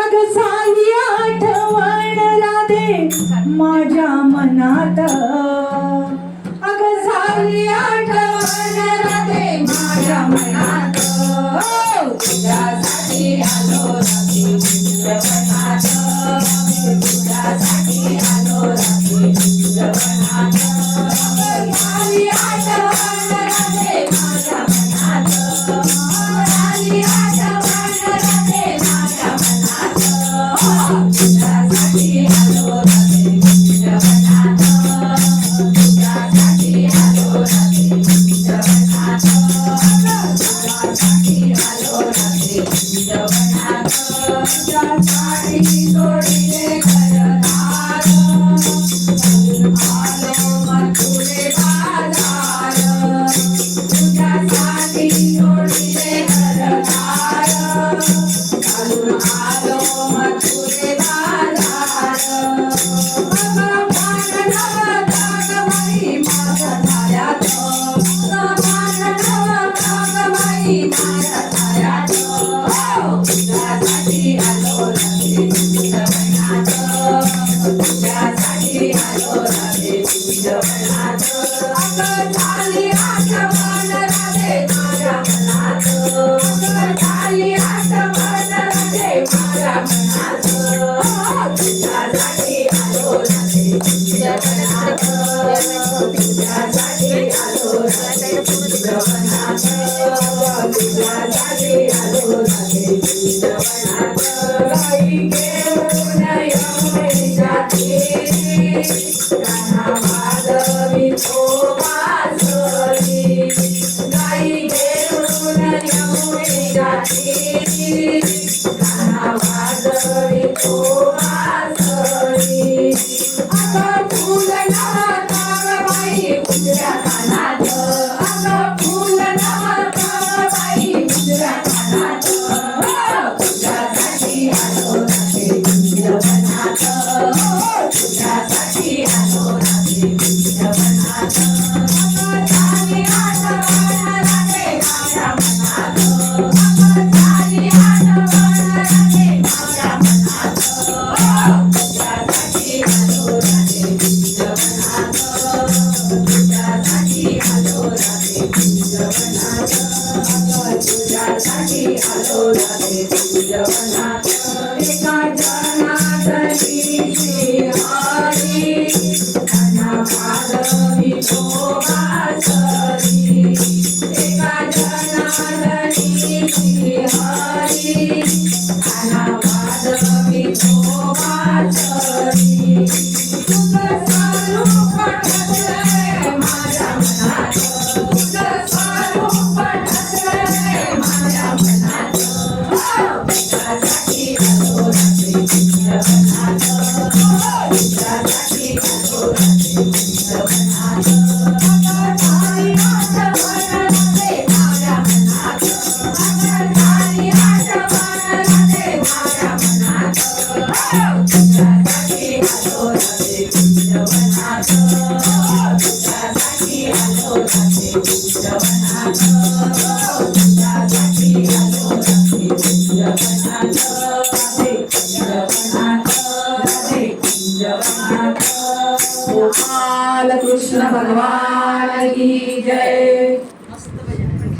अग झाली आठवण राधे माझ्या मनात, अग झाली आठवण राधे माझ्या मनात, तुझ्यासाठी आलो राधे तुझ्या मनात, तुझ्यासाठी आलो राधे तुझ्या मनात, झाली आठवण राधे माझ्या मनात, झाली आठवण राधे माझ्या मनात, तुझ्यासाठी आलो राधे तुझ्या मनात, तुझ्यासाठी आलो राधे तुझ्या मनात, तुझ्यासाठी आलो राधे तुझ्या मनात, तुझ्यासाठी जोडीले घरदार, आलो मथुरे बाजार, तुझ्यासाठी जोडीले घरदार, आलो मथुरे बाजार, अगं पांडवा जागबाई माझ्या दारात, पांडवा जागबाई माझ्या दारात, तुझ्यासाठी आलो राधे तुझ्या मनात, तुझ्यासाठी आलो राधे तुझ्या मनात, अगं झाली आठवण राधे माझ्या मनात, अगं झाली आठवण राधे माझ्या मनात, तुझ्यासाठी आलो राधे तुझ्या मनात, तुझ्यासाठी आलो राधे तुझ्या मनात, तुझ्यासाठी आलो राधे तुझ्या मनात, गाई घेऊन यमुने जाते, कान्हा वाजवितो बासरी, गाई घेऊन यमुने जाते, कान्हा वाजवितो बासरी, अगं फुल नवतार बाई उजव्या कानात, अगं फुल नवतार बाई उजव्या कानात, तुझ्यासाठी आलो राधे तुझ्या मनात, तुझ्यासाठी आलो राधे तुझ्या मनात, अगं झाली आठवण राधे माझ्या मनात, अगं झाली आठवण राधे माझ्या मनात, तुझ्यासाठी आलो राधे तुझ्या मनात, तुझ्यासाठी आलो राधे तुझ्या मनात, अगं तुझ्यासाठी आलो राधे तुझ्या मनात.